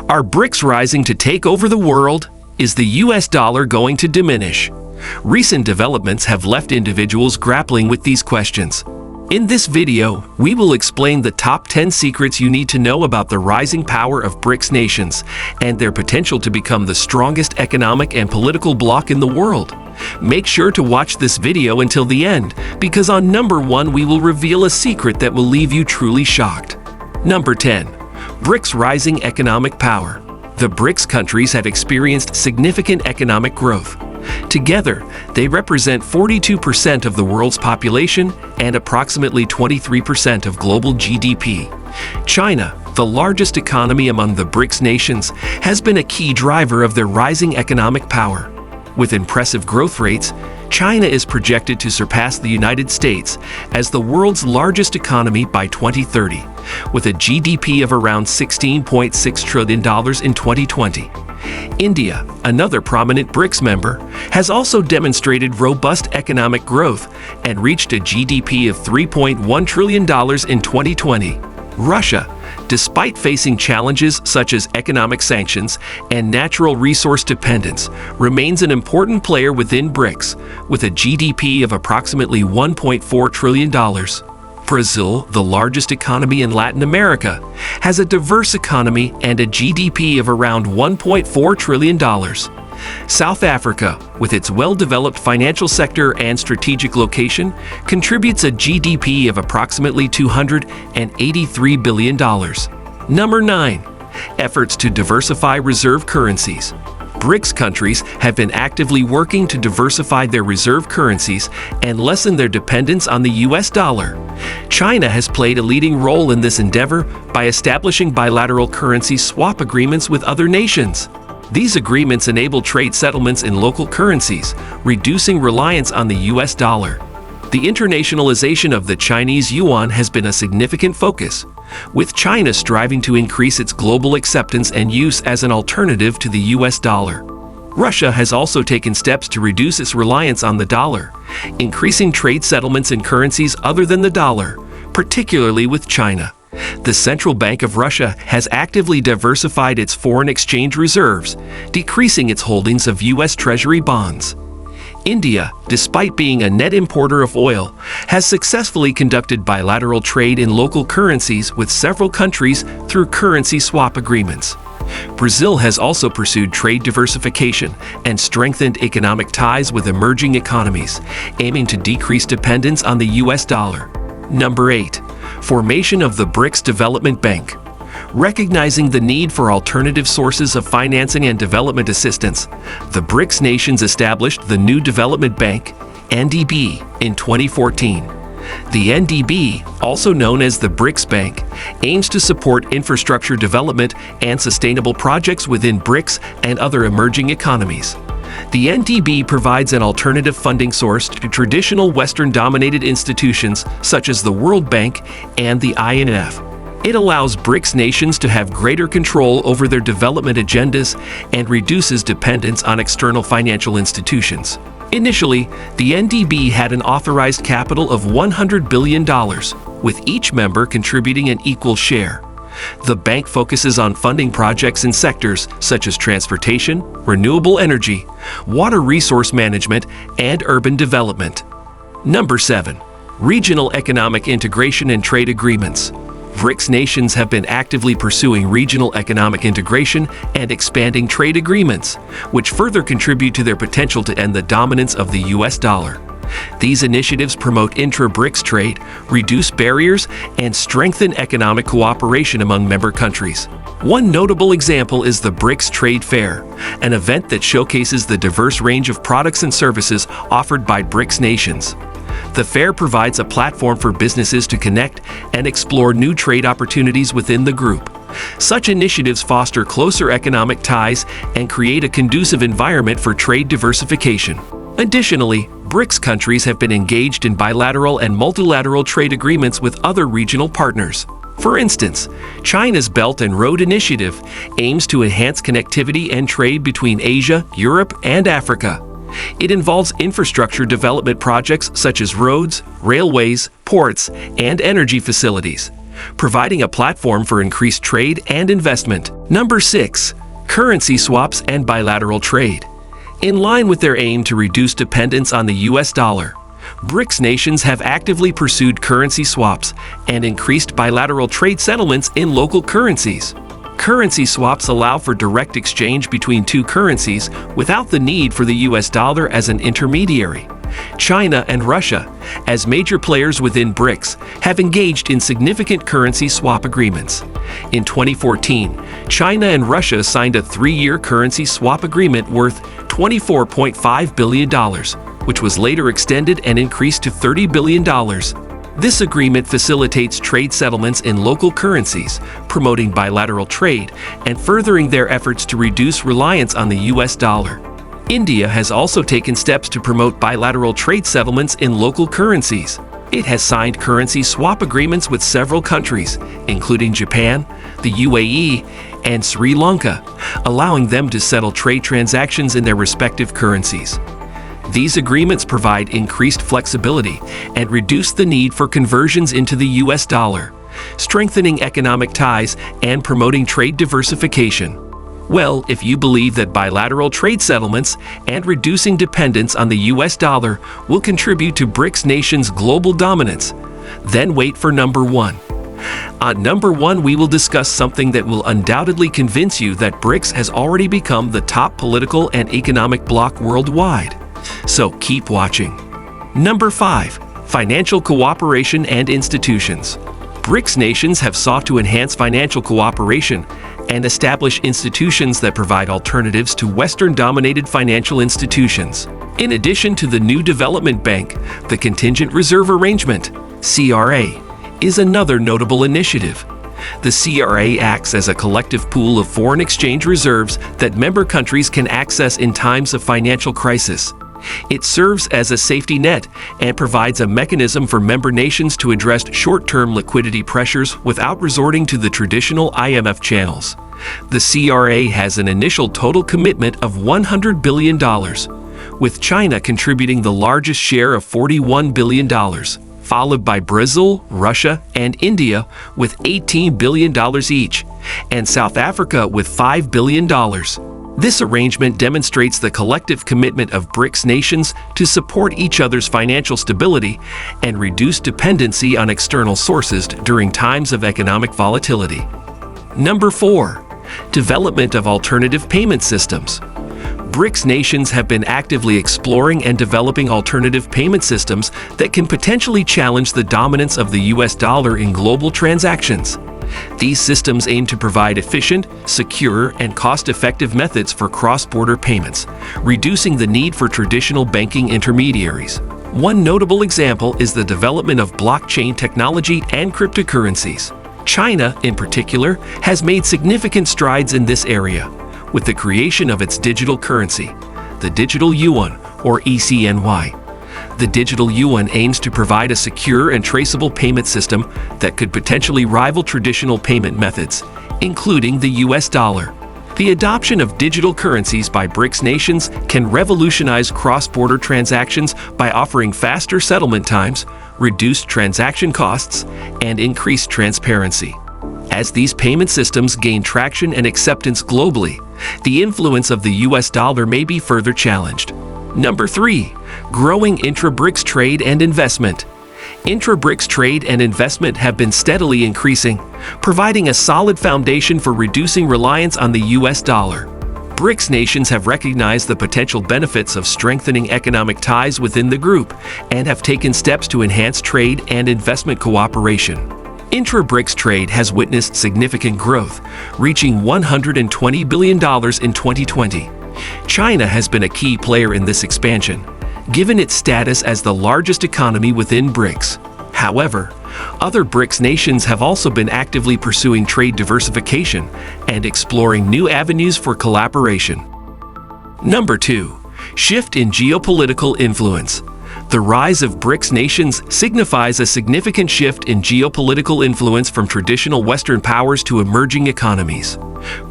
Are BRICS rising to take over the world? Is the US dollar going to diminish? Recent developments have left individuals grappling with these questions. In this video, we will explain the top 10 secrets you need to know about the rising power of BRICS nations and their potential to become the strongest economic and political bloc in the world. Make sure to watch this video until the end, because on number 1 we will reveal a secret that will leave you truly shocked. Number 10. BRICS rising economic power. The BRICS countries have experienced significant economic growth. Together, they represent 42% of the world's population and approximately 23% of global GDP. China, the largest economy among the BRICS nations, has been a key driver of their rising economic power. With impressive growth rates, China is projected to surpass the United States as the world's largest economy by 2030, with a GDP of around $16.6 trillion in 2020. India, another prominent BRICS member, has also demonstrated robust economic growth and reached a GDP of $3.1 trillion in 2020. Russia, despite facing challenges such as economic sanctions and natural resource dependence, remains an important player within BRICS, with a GDP of approximately $1.4 trillion. Brazil, the largest economy in Latin America, has a diverse economy and a GDP of around $1.4 trillion. South Africa, with its well-developed financial sector and strategic location, contributes a GDP of approximately $283 billion. Number 9. Efforts to diversify reserve currencies. BRICS countries have been actively working to diversify their reserve currencies and lessen their dependence on the US dollar. China has played a leading role in this endeavor by establishing bilateral currency swap agreements with other nations. These agreements enable trade settlements in local currencies, reducing reliance on the US dollar. The internationalization of the Chinese yuan has been a significant focus, with China striving to increase its global acceptance and use as an alternative to the US dollar. Russia has also taken steps to reduce its reliance on the dollar, increasing trade settlements in currencies other than the dollar, particularly with China. The Central Bank of Russia has actively diversified its foreign exchange reserves, decreasing its holdings of U.S. Treasury bonds. India, despite being a net importer of oil, has successfully conducted bilateral trade in local currencies with several countries through currency swap agreements. Brazil has also pursued trade diversification and strengthened economic ties with emerging economies, aiming to decrease dependence on the U.S. dollar. Number 8. Formation of the BRICS Development Bank. Recognizing the need for alternative sources of financing and development assistance, the BRICS nations established the New Development Bank, NDB, in 2014. The NDB, also known as the BRICS Bank, aims to support infrastructure development and sustainable projects within BRICS and other emerging economies. The NDB provides an alternative funding source to traditional Western-dominated institutions such as the World Bank and the IMF. It allows BRICS nations to have greater control over their development agendas and reduces dependence on external financial institutions. Initially, the NDB had an authorized capital of $100 billion, with each member contributing an equal share. The bank focuses on funding projects in sectors such as transportation, renewable energy, water resource management, and urban development. Number 7. Regional economic integration and trade agreements. BRICS nations have been actively pursuing regional economic integration and expanding trade agreements, which further contribute to their potential to end the dominance of the US dollar. These initiatives promote intra-BRICS trade, reduce barriers, and strengthen economic cooperation among member countries. One notable example is the BRICS Trade Fair, an event that showcases the diverse range of products and services offered by BRICS nations. The fair provides a platform for businesses to connect and explore new trade opportunities within the group. Such initiatives foster closer economic ties and create a conducive environment for trade diversification. Additionally, BRICS countries have been engaged in bilateral and multilateral trade agreements with other regional partners. For instance, China's Belt and Road Initiative aims to enhance connectivity and trade between Asia, Europe, and Africa. It involves infrastructure development projects such as roads, railways, ports, and energy facilities. providing a platform for increased trade and investment. Number 6. Currency swaps and bilateral trade. In line with their aim to reduce dependence on the US dollar, BRICS nations have actively pursued currency swaps and increased bilateral trade settlements in local currencies. Currency swaps allow for direct exchange between two currencies without the need for the US dollar as an intermediary. China and Russia, as major players within BRICS, have engaged in significant currency swap agreements. In 2014, China and Russia signed a 3-year currency swap agreement worth $24.5 billion, which was later extended and increased to $30 billion. This agreement facilitates trade settlements in local currencies, promoting bilateral trade and furthering their efforts to reduce reliance on the US dollar. India has also taken steps to promote bilateral trade settlements in local currencies. It has signed currency swap agreements with several countries, including Japan, the UAE, and Sri Lanka, allowing them to settle trade transactions in their respective currencies. These agreements provide increased flexibility and reduce the need for conversions into the US dollar, strengthening economic ties and promoting trade diversification. Well, if you believe that bilateral trade settlements and reducing dependence on the US dollar will contribute to BRICS nations' global dominance, then wait for number 1. On number 1, we will discuss something that will undoubtedly convince you that BRICS has already become the top political and economic bloc worldwide. So keep watching. Number 5. Financial cooperation and institutions. BRICS nations have sought to enhance financial cooperation and establish institutions that provide alternatives to Western-dominated financial institutions. In addition to the new development bank, the Contingent Reserve Arrangement, CRA, is another notable initiative. The CRA acts as a collective pool of foreign exchange reserves that member countries can access in times of financial crisis. It serves as a safety net and provides a mechanism for member nations to address short-term liquidity pressures without resorting to the traditional IMF channels. The CRA has an initial total commitment of $100 billion, with China contributing the largest share of $41 billion, followed by Brazil, Russia, and India with $18 billion each, and South Africa with $5 billion. This arrangement demonstrates the collective commitment of BRICS nations to support each other's financial stability and reduce dependency on external sources during times of economic volatility. Number 4. Development of alternative payment systems. BRICS nations have been actively exploring and developing alternative payment systems that can potentially challenge the dominance of the US dollar in global transactions. These systems aim to provide efficient, secure, and cost-effective methods for cross-border payments, reducing the need for traditional banking intermediaries. One notable example is the development of blockchain technology and cryptocurrencies. China, in particular, has made significant strides in this area, with the creation of its digital currency, the digital yuan, or ECNY. The digital yuan aims to provide a secure and traceable payment system that could potentially rival traditional payment methods, including the US dollar. The adoption of digital currencies by BRICS nations can revolutionize cross-border transactions by offering faster settlement times, reduced transaction costs, and increased transparency. As these payment systems gain traction and acceptance globally, the influence of the US dollar may be further challenged. Number 3. Growing intra-BRICS trade and investment. Intra-BRICS trade and investment have been steadily increasing, providing a solid foundation for reducing reliance on the US dollar. BRICS nations have recognized the potential benefits of strengthening economic ties within the group and have taken steps to enhance trade and investment cooperation. Intra-BRICS trade has witnessed significant growth, reaching $120 billion in 2020. China has been a key player in this expansion, given its status as the largest economy within BRICS. However, other BRICS nations have also been actively pursuing trade diversification and exploring new avenues for collaboration. Number 2. Shift in geopolitical influence. The rise of BRICS nations signifies a significant shift in geopolitical influence from traditional Western powers to emerging economies.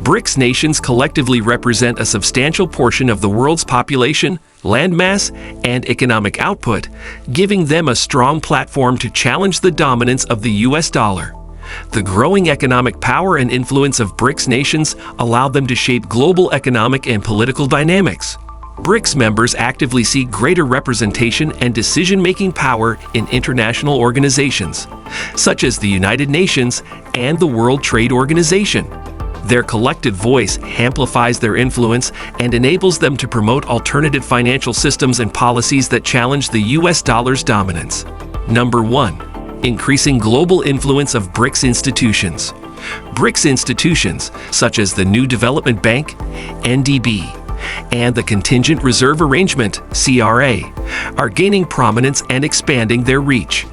BRICS nations collectively represent a substantial portion of the world's population, landmass, and economic output, giving them a strong platform to challenge the dominance of the US dollar. The growing economic power and influence of BRICS nations allow them to shape global economic and political dynamics. BRICS members actively seek greater representation and decision-making power in international organizations, such as the United Nations and the World Trade Organization. Their collective voice amplifies their influence and enables them to promote alternative financial systems and policies that challenge the US dollar's dominance. Number 1. Increasing global influence of BRICS institutions. BRICS institutions, such as the New Development Bank, NDB, and the Contingent Reserve Arrangement, CRA, are gaining prominence and expanding their reach.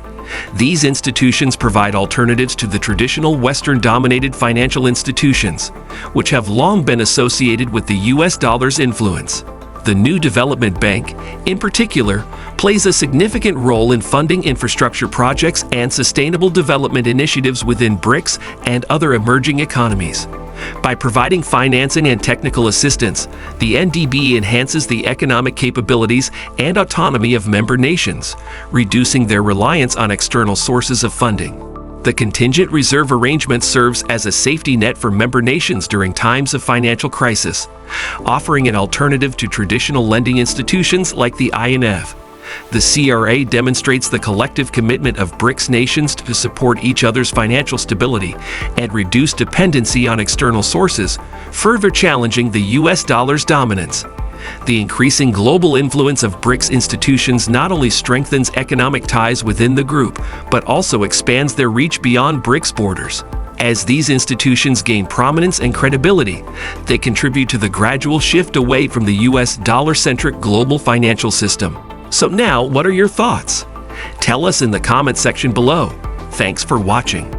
These institutions provide alternatives to the traditional Western-dominated financial institutions, which have long been associated with the US dollar's influence. The New Development Bank, in particular, plays a significant role in funding infrastructure projects and sustainable development initiatives within BRICS and other emerging economies. By providing financing and technical assistance, the NDB enhances the economic capabilities and autonomy of member nations, reducing their reliance on external sources of funding. The Contingent Reserve Arrangement serves as a safety net for member nations during times of financial crisis, offering an alternative to traditional lending institutions like the IMF. The CRA demonstrates the collective commitment of BRICS nations to support each other's financial stability and reduce dependency on external sources, further challenging the US dollar's dominance. The increasing global influence of BRICS institutions not only strengthens economic ties within the group, but also expands their reach beyond BRICS borders. As these institutions gain prominence and credibility, they contribute to the gradual shift away from the US dollar-centric global financial system. So now, what are your thoughts? Tell us in the comment section below. Thanks for watching.